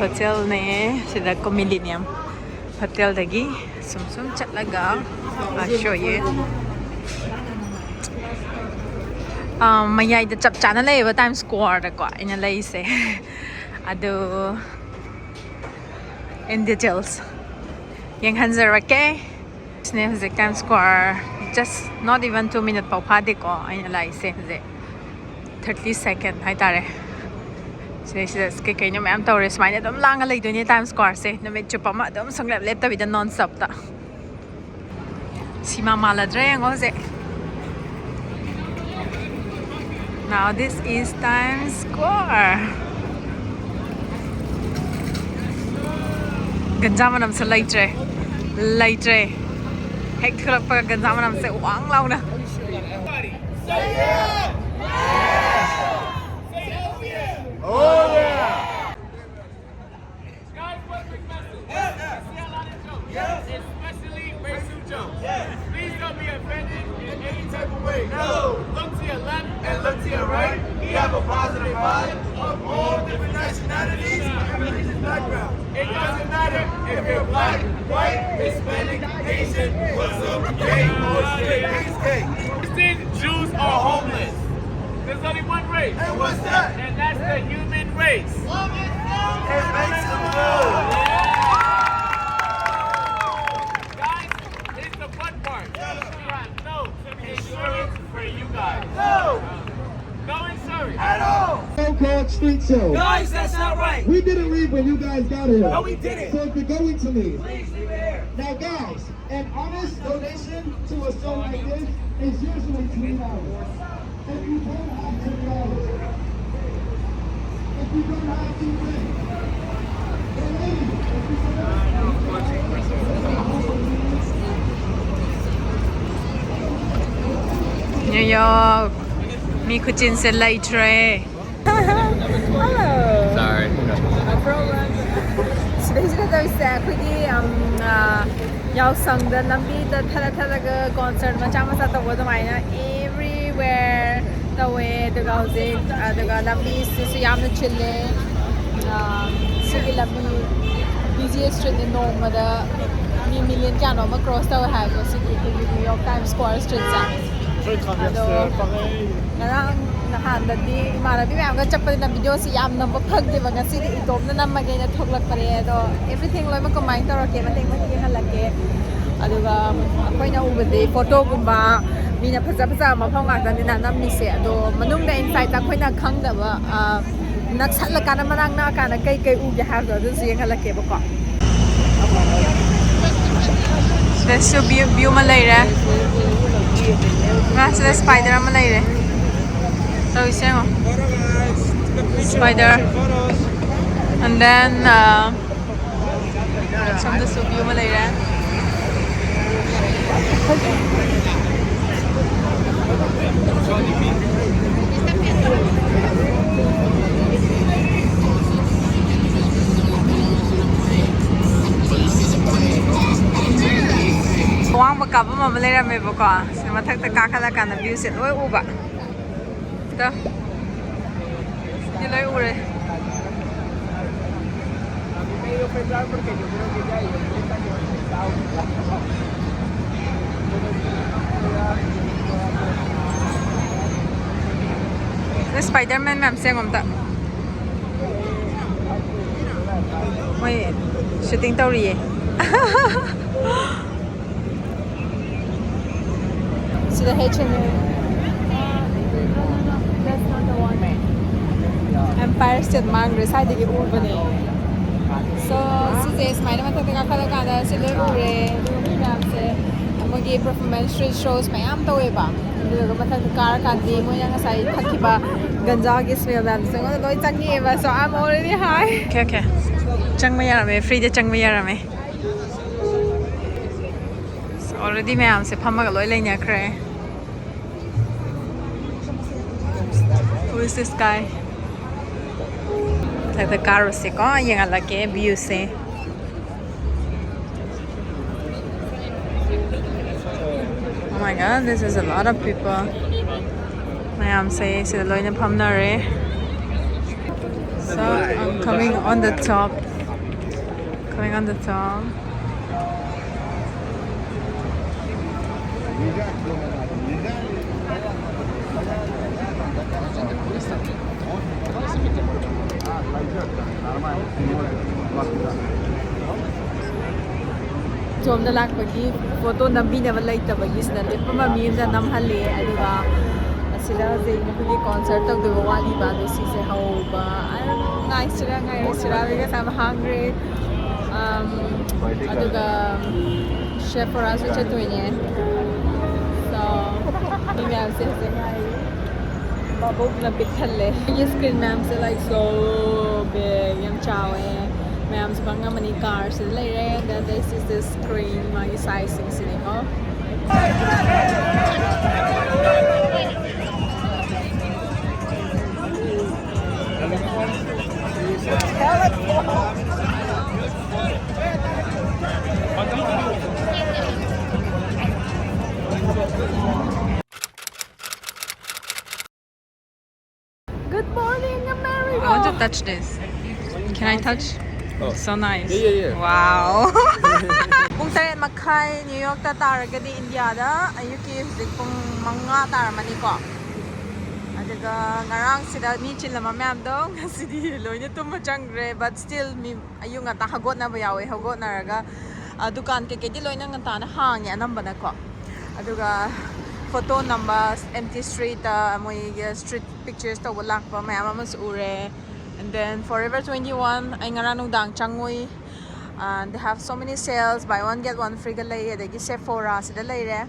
hotel ne sida ko Millennium hotel dagi sum chatlaga show ye mayai da chap chana lei ba Times Square da ko ina lei se ado in details yang hanzar ke sne the Times Square just not even 2 minutes pau phade ko ina lai se je 30 second hai tare Sila kay nyo mayam tawres may na dam lang alay doon yung Times Square se na medyo pa ma dam sang lep tabi da non-stop ta si Mama Ladre ang ose. Now this is Times Square. Ganda man nam sa light re hek tulak pa ganda man nam sa uang law na. Oh yeah! Especially Ray-Sue Jones. Please don't be offended in any type of way. No! Look to your left and look to your right. We have a positive vibe of all different nationalities and religious backgrounds. It doesn't matter if you're black, white, Hispanic, Asian, Muslim, gay, or straight. He's gay. Christians, Jews, or homeless. There's only one race. And what's that? And that's the human race. It makes them move. Guys, it's the fun part. No insurance for you guys. No insurance. At all. So-called street show. Guys, that's not right. We didn't leave when you guys got here. No, we didn't. So if you're going to leave. Please leave it here. Now guys, an honest donation to a show like this is usually $3. If you don't have $10, if you don't have to pay, then leave. New York mi kuchin se light re. Hello. Sorry. No problem. Sida daw sa kugi yaw sang da lambi da thala ga concert ma chama sa tawo da mai na everywhere the way the music the lambi su yamna chille sigi lambi busiest street in Noma da million kano ma cross taw ha ko sigi New York Times Square street sa Ngarang nahandadi marabi mayam ga chappa na video si yam namba phagde ba ngasi di itom na namagay na thoklak pare do everything loy ma combine tawrake mateng ma ki halake aduga akoina ubade photo gumba mina phaja ma phang ga dan na nam mi se ado manung da inside ta koina khang da ba nak sat la kana manang na kana kai u ge ha do si yang halake ba ko This view ma lai ra Nasa spider naman na yun So isa mo Spider And then Some the soup yung malay rin Wang baka pa mamalay rin may baka Matagtagkakala ka na view set Uy, uba Ito Niloy ure Spider-Man ma'am siya ngomta Uy, shooting tawri eh To the H&M. That's not the one. Empire State Mangrove side the urban. So, this is my name. I'm Kalakada. So, we performance shows. My am to eba. Car candy. Moya say Takiba Gonzaga smell that. So, so I'm already high. Okay. Changmayarame. Free the Changmayarame. Already मैं हमसे फम्मा का लोई लेने आ रहे हैं Who is this guy? Like the car से कौन ये वाला के view से Oh my god, this is a lot of people. मैं हमसे इसे लोई ने फम्मा रहे So I'm coming on the top coming on the top. Somda lakpagi photo nambinaba laittabagi sida lepa mami amda namhalle aduga asida zeina pagi concert tawdaba wali ba do sise hauba I don't know ngai sira because I'm hungry aduga chef Parasu chatoine so maybe I'll say ngai babog na bithalle ये screen ma'am se like so big yam chawe ma'am sa bang mani cars se lai re that this is the screen my sizing sini ko Good morning, America! I want to touch this. Can I touch? Oh. So nice. Yeah. Wow! Pung 8 makai New York ta taragadi India da ayuki hujik pung manga taramani ko. Adaga ngarang sida mi chilama ma'am do ngasidi loina tumma changre but still mi ayunga ta hagot na bayawe hagot naraga dukan ke kedi loina nganta na hang ya namba na ko. Aduga photo numbers, empty street, street pictures to walak pa may amamas ure. And then Forever 21 ay ngaranong dang changui. And they have so many sales, buy one get one free galay. They give Sephora sida layre.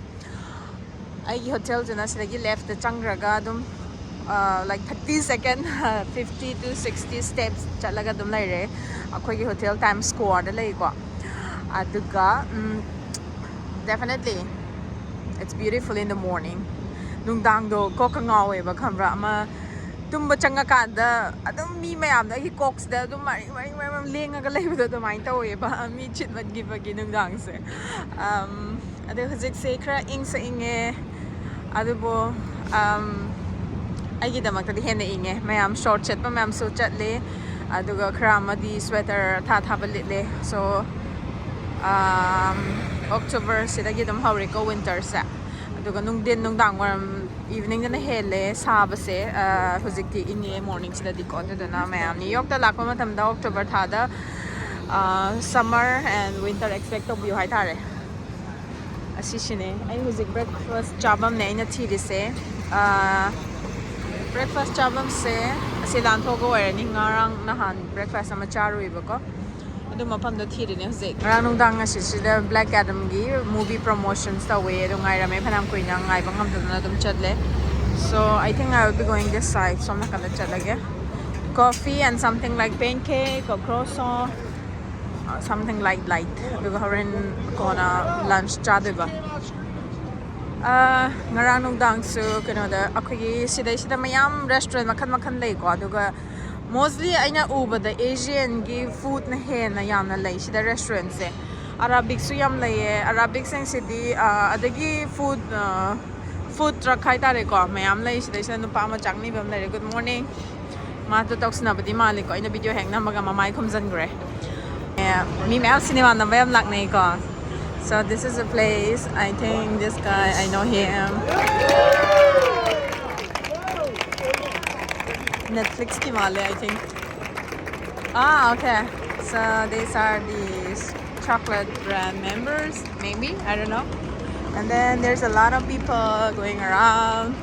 Ay hotel jana sida gi left the changraga dum like 30 second 50 to 60 steps chalaga dum layre. Akoi gi hotel Times Square da lay ko. Aduga definitely it's beautiful in the morning. Nung dang do ko ka ngawe ba kamra ama tumba changa ka da adum mi mayam da hi cox da dum mari lenga ga lay do mai tawe ba mi chit mat gi ba gi nung dang se adu hajik se kra ing sa inge adu bo ai gi da mak ta hen inge mayam short chat ba mayam so chat le adu ga kra ma di sweater tha ba le so October sida gi dum hawri ko winter sa aduga nung din nung dang waram evening na hele saba se hujikti inye morning sida di ko na mayam New York ta lakpa matam da October tha da summer and winter expect to view hai tare asishine ai hujik breakfast chabam ne ina thiri se breakfast chabam se asilan thogo ware ni ngarang nahan breakfast ama charui ba ko adu mapam do thiri ne hujik ranung dang asisida Black Adam gi movie promotions ta we do ngai rame phanam koina ngai bangam na dum chatle so I think I will be going this side so I'm not gonna chalage coffee and something like pancake or croissant something light because horin kona lunch cha deba ngarang dang su kano da akhoi sida mayam restaurant makhan lei ko aduga mostly aina uba the Asian gi food na he na yam na lei sida restaurant se Arabic su yam lei Arabic sing sidi adagi food truck khai tare ko mayam lei sida nu pa ma changni bam lei good morning ma to talks na badi malik ko ina video hang na maga mamai khumjan gre mi mel cinema na bayam lak nei ko so this is a place I think this guy I know him Netflix ki male I think okay so these are these chocolate brand members maybe I don't know and then there's a lot of people going around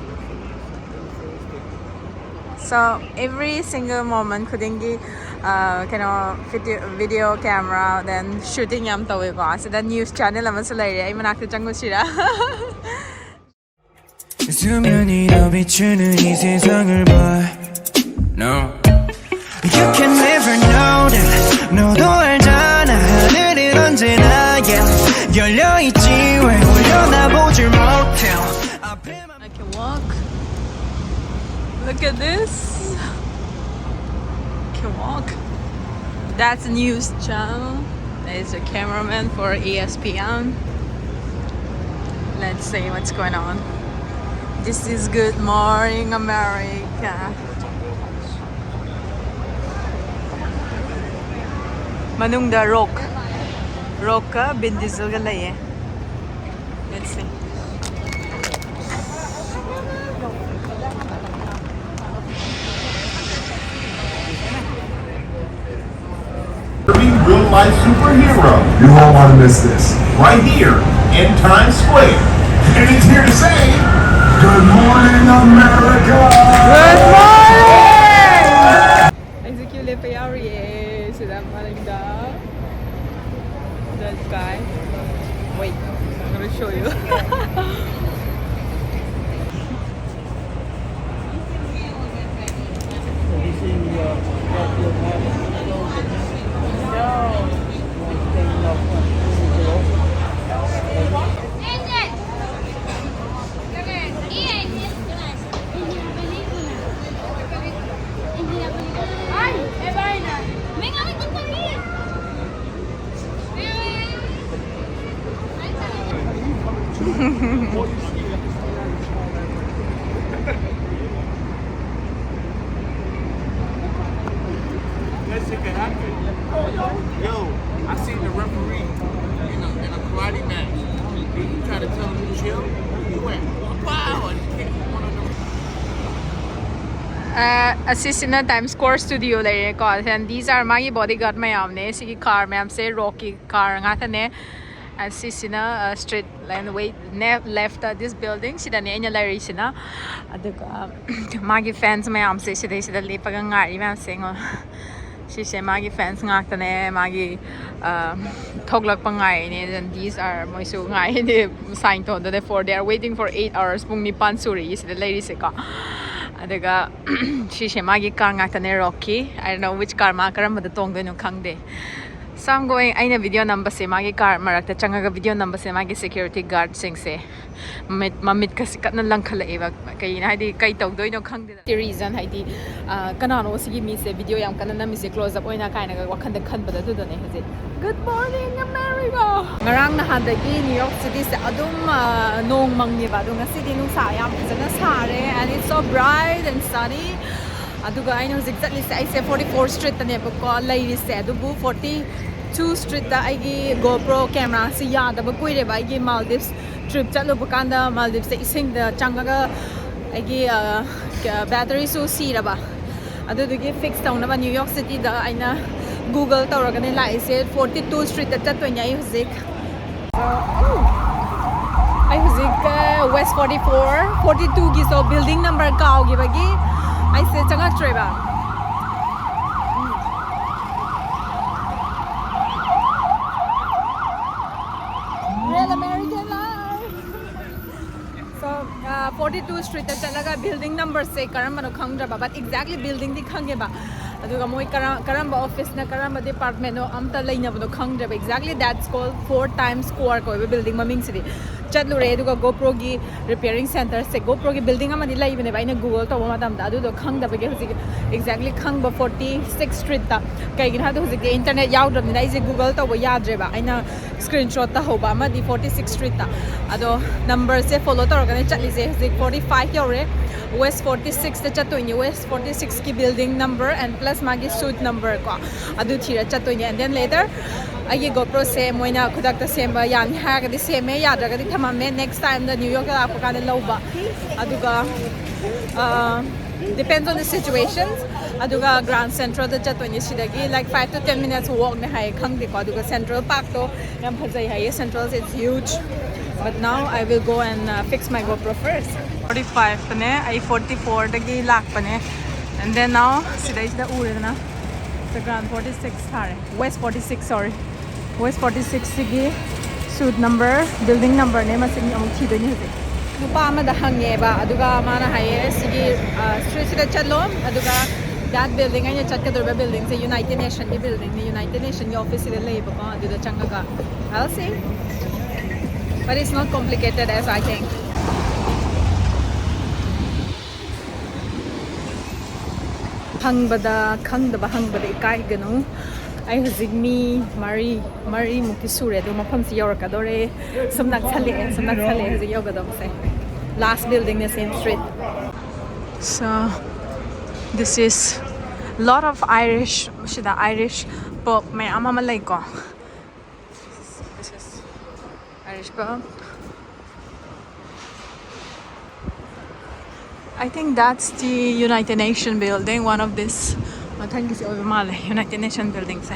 so every single moment kudingi video camera then shooting yam tawe ko so the news channel ama salai ai manak changu sira 수면이 더 비추는 이 세상을 봐 No You can never know that 너도 알잖아 하늘은 언제나 열려있지 왜 올려다보질 못해 I can walk Look at this I can walk That's a news channel There's a cameraman for ESPN Let's see what's going on This is Good Morning America Manung da rock Rock ka Vin Diesel ka laye. Let's see. Real life superhero. You won't want to miss this. Right here in Times Square. And it's here to say, Good morning, America! Good morning! Execute le payari eh. Sila malinda. That guy. Wait, I'm gonna show you. that shit can happen. Yo, I seen the referee in a karate match. He tried to tell him to chill. He went, wow, and he kicked one of them. Assistant Times Square Studio le ko and these are my bodyguard mayam ne sigi car mayam se Rocky car nga thane assistant street line way left this building sida ne nya lai sina aduga magi fans mayam se sida le pag ngari mayam se ngo si se magi fans nga thane magi thoglak pangai ne and these are moi su ngai ne sign to the for they are waiting for 8 hours pung ni pan suri sida lady se ka Adaga she magi car ngakane Rocky. I don't know which car ma karamada tongdo no khangde. So I'm going aina video number se magi car marakta changaga video number se magi security guard sing se mamit ka sikat na lang khala eba kay na hadi kay togdo no khangde the reason hadi kanano sigi mi se video yam kanana mi se close up oina kaina ga wakhan de khan bada do ne haje Good morning America ngarang na handagi New York City se adum nong mangni ba do ngasi di nung sa yam jana sare and it's so bright and sunny aduga I know exactly say I say 44th Street tane ko lai se adubu 42 Street da aigi GoPro camera si yada ba kuire ba aigi Maldives trip chalo bukanda Maldives se ising da changaga aigi battery su si ra ba adugi fix tauna ba New York City da aina Google tawraga ne lai se 42 Street da chattoina I huzik I huzik West 44 42 gi so building number kaw gi bagi I say changak treba Real American life so 42 Street ta chalaga building number se karamba no khangra ba but exactly building di khange ba aduga moi karamba office na karamba department no amta leina ba no khangra ba exactly that's called 4 times square ko building maming city chatlure aduga GoPro gi repairing center se GoPro gi building amani lai bane ba ina Google to ma dam da adu do khang da ba ge hosi exactly khang ba 46 Street ta kai gi ha do hosi internet yaw dam ni je Google to ba yadre ba ina screenshot ta hoba ma di 46 Street ta ado number se follow to ga ne chatli je hosi 45 yore West 46 ta chatoini West 46 ki building number and plus magi suit number ko adu thira chatoini and then later I GoPro se moina kudak ta semba yan ha ga di seme ya daga di thamame next time the New York la ko ka loba aduga depends on the situations aduga Grand Central the chatoni sidagi like 5 to 10 minutes walk ne hai khang di ko aduga Central Park to yam phajai hai Central it's huge but now I will go and fix my GoPro first 45 pane I 44 dagi lak pane and then now sidai sida ure na the Grand 46 thare West 46 sorry West 46 sigi suit number building number ne masing amuk thi doi ni hase nupa ma da hange ba aduga mana haye sigi street sida chalo aduga that building I chat ka durba building se United Nation ki building ni United Nation ki office sida lei ba aduga changa ka I'll see but it's not complicated as I think hangbada khangdaba hangbada ikai ganu I hojik mi mari mukti sure do mafam si yor ka dore samnak chale hojik yoga do se last building the same street so this is lot of Irish pop may amama like ko Maharishka. I think that's the United Nations building, one of this. I think it's United Nations buildings.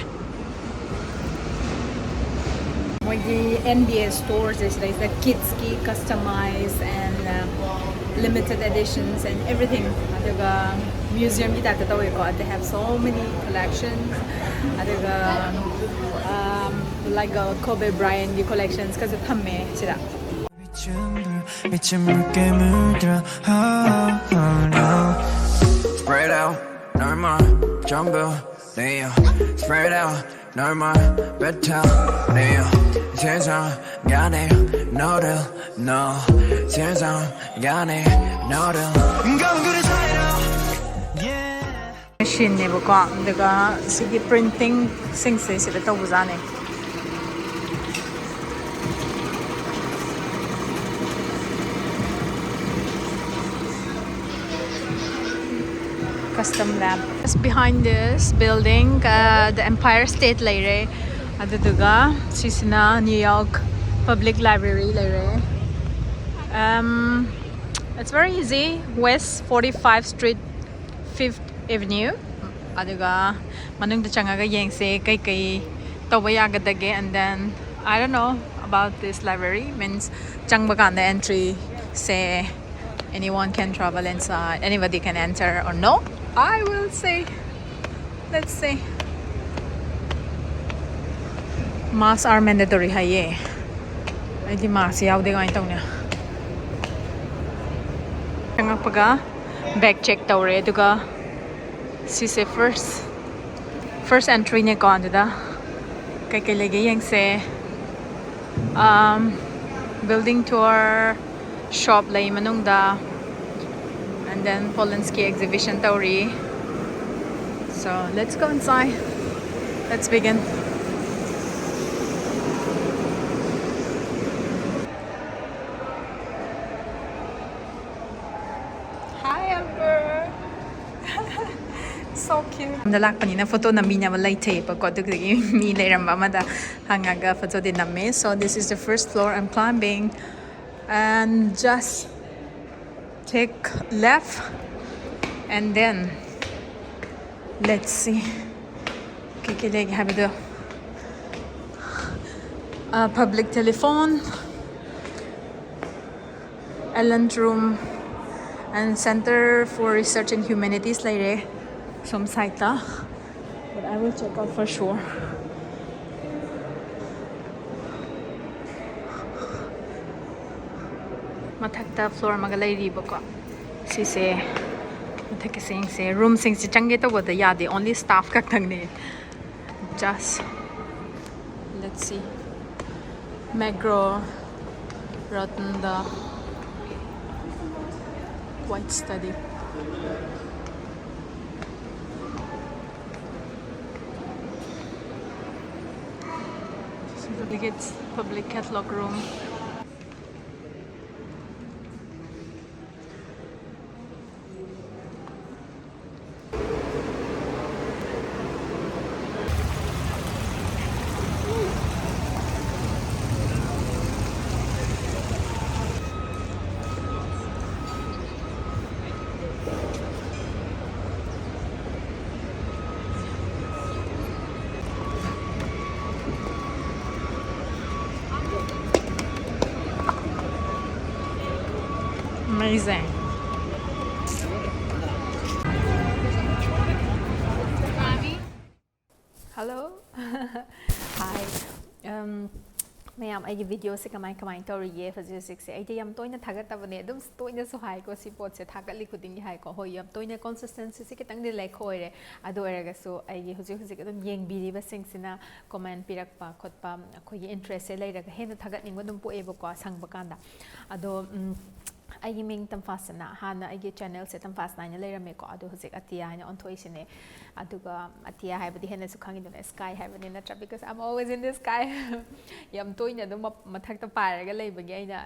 The NBA stores is like the kids ki customized and limited editions and everything. Aduga museum ki type ta they have so many collections. Aduga like Kobe Bryant ki collections kasi thamme sida. Spread out, no more jumble, spread out, no more better, 세상 간에 너를 no 세상 간에 너를 Machine ne buka daga sige printing sing se sida to buzane. Custom lab. Just behind this building, the Empire State Library. Aduduga, sisina New York Public Library Library. It's very easy. West 45th Street, 5th Avenue. Aduga, manung changaga yengse kay kay tawayagadage, and then I don't know about this library. Means changbaganda entry say anyone can travel inside, anybody can enter or no. I will say, let's see. Masks are mandatory haye. I di mask yaw de gain tawna. Kanga paga bag check tawre duga si se first entry ne ko anda kay kay lege yang se building tour shop lay manung da, and then Polanski exhibition tawri. So let's go inside. Let's begin. Hi Albert. So cute. Nalak pa nina photo na minya walay tape ko dugdagi mi leramba mada hangaga photo din namin. So this is the first floor I'm climbing, and just take left, and then let's see. Kikilig have the public telephone, Ellen room, and Center for Research in Humanities later. Some site, but I will check out for sure. Mathakta floor magalay ribo ko. Si se mathak sing se room sing si changi to boda yadi only staff kak tang ne. Just let's see. Magro Rotunda White Study. It's public catalog room. Amazing. Hello. Hi. Mayam ay video se kamay tori ye fazu se ay yam toina thagat tabane dum toina so hai ko si pot se thagat li khuding hai ko hoi yam toina consistency se kitang de lai khoire adu eraga so ay huji dum yeng biri ba sing sina comment pirak pa khot pa khoi interest se lai raga hen thagat ning dum po e ba ko sang ba kanda ado I ming tamfasana hana I channel se tamfasna nya leirame ko adu hojik atia nya onthoi sine aduga atia haibadi hena su khangi dona sky haibani natra because I'm always in the sky yam toina dum mathak ta paraga leibagi aina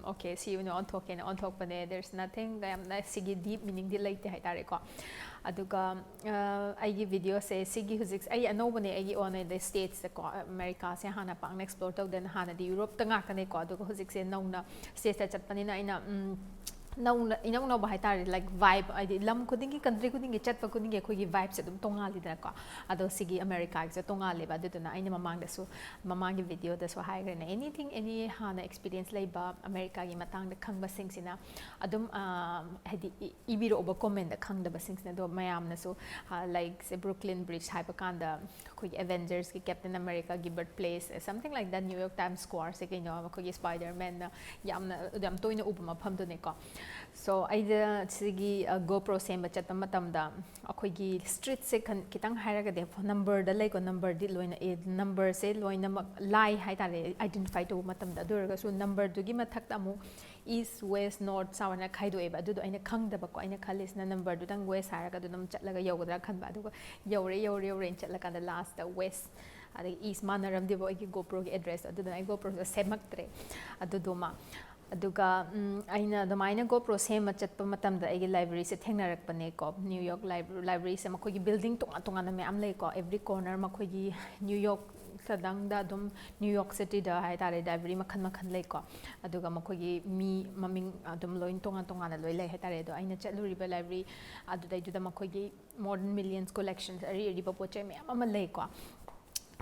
okay see you know onthok ken onthok pane there's nothing yam na sigi deep meaning di leite haitare ko aduga aigi video se sigi hujik ai anobane aigi on the states ko America se hana pang explore to den hana di Europe tanga kane ko aduga hujik se nauna states ta chatpani na ina no bahai tar like vibe I lam khudingi country khudingi chatpa khudingi khoi vibe se dum tonga li da ko ado sigi America se tonga le ba duna aina mamang da su mamang gi video da so hai rena anything any hana experience lai ba America gi matang da khangba sing sina adum hadi ibiro oba comment da khangda ba sing sina do mayam na so like say Brooklyn Bridge hai ba kan da khoi Avengers ki Captain America gi birthplace something like that New York Times Square se ke no khoi Spider-Man na yam toina ubama pham do ne ko so I sigi GoPro same chat matamda akhoi street se kitang hairaga de number da like number di loina number se loina lie hai tare identify to matamda durga so number du gi mathak tamu east west north south na khaido eba du aina khangda ba ko aina khalis na number du dang west hairaga du nam chatlaga yogadra khanba du yore chatlaga da last the west adi east manaram de bo gi GoPro gi address adu na GoPro semaktre adu doma aduga aina damaina GoPro sema chatpa matamda agi library se thengnarakpane ko New York library se makoi gi building tonga na me am lei ko every corner makoi gi New York sadang da dum New York City da hai tare library makhan lei ko aduga makoi gi mi maming dum loin tonga na loi lei hai tare do aina chatluri ba library adu dai du da makoi gi modern millions collections ari ba poche me am lei ko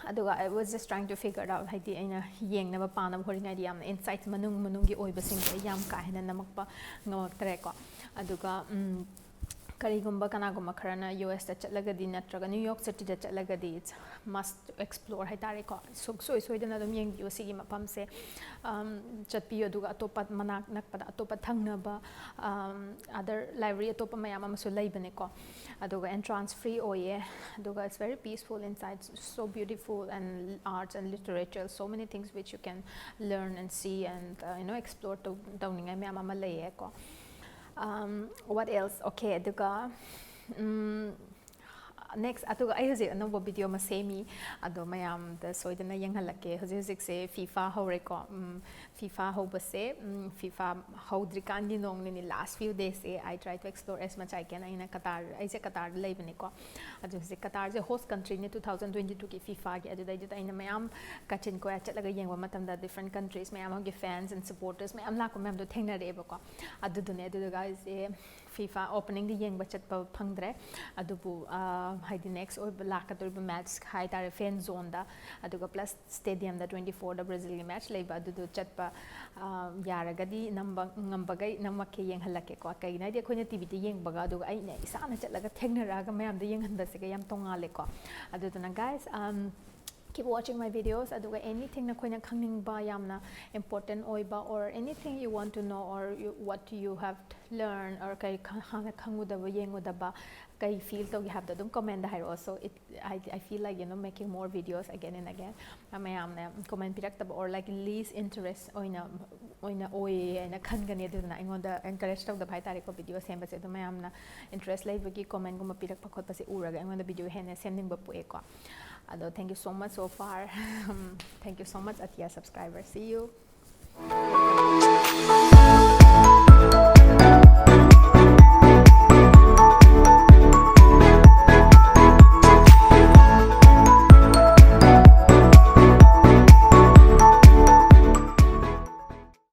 aduga I was just trying to figure out haiti aina yeng na pa na horinga di am insights manung gi oiba sing yam ka hena namakpa ngamak tre ko aduga karigumba kanagumba kharana US ta chatlagadi natraga New York City da chatlagadi it's must explore hai tare ko soi dana dum yeng yo sigi mapam se chatpiyo duga atopa manak nakpada atopa thangna ba other library atopa mayam amasu leibane ko aduga entrance free oye aduga it's very peaceful inside so beautiful and arts and literature so many things which you can learn and see and explore to downinga mayam ama leye ko what else okay aduga next atuga I hoje anova video ma semi ado mayam da soidana yenghalake hoje se FIFA hore ko FIFA hobase FIFA hodrikan di nong ni last few days I try to explore as much I can in Qatar I say Qatar leibane ko ado se Qatar je host country ni 2022 ki FIFA ki ado dai ina mayam kachin ko chatlaga yengwa matam da different countries mayam ge fans and supporters mayam la ko mayam do thengna re ba ko ado dune ado guys FIFA opening di yengba chatpa phangdre adubu haidi next or lakator match hai tare fan zone da aduga plus stadium da 24 da Brazil match leiba adu chatpa yaragadi ngambagai namak yeng halake ko kai na de khoina TV de yeng baga aduga ai ne isana chatlaga thengna ga mayam de yeng handa se ga yam tongale ko adu tuna guys keep watching my videos aduga anything na khoina khangning ba yamna important oiba or anything you want to know or what you have learned or kai khana khangu da yengu da ba kai feel to you have the comment here also I feel like making more videos again and again mayamna comment pirak tab or like least interest oina oi na khangani aduna ingonda encourage to the bhai tare ko video semba se to mayamna interest lai bagi comment guma pirak pakhot pa se uraga ingonda video hena sending ba pu ko ado thank you so much so far thank you so much Athiya subscribers see you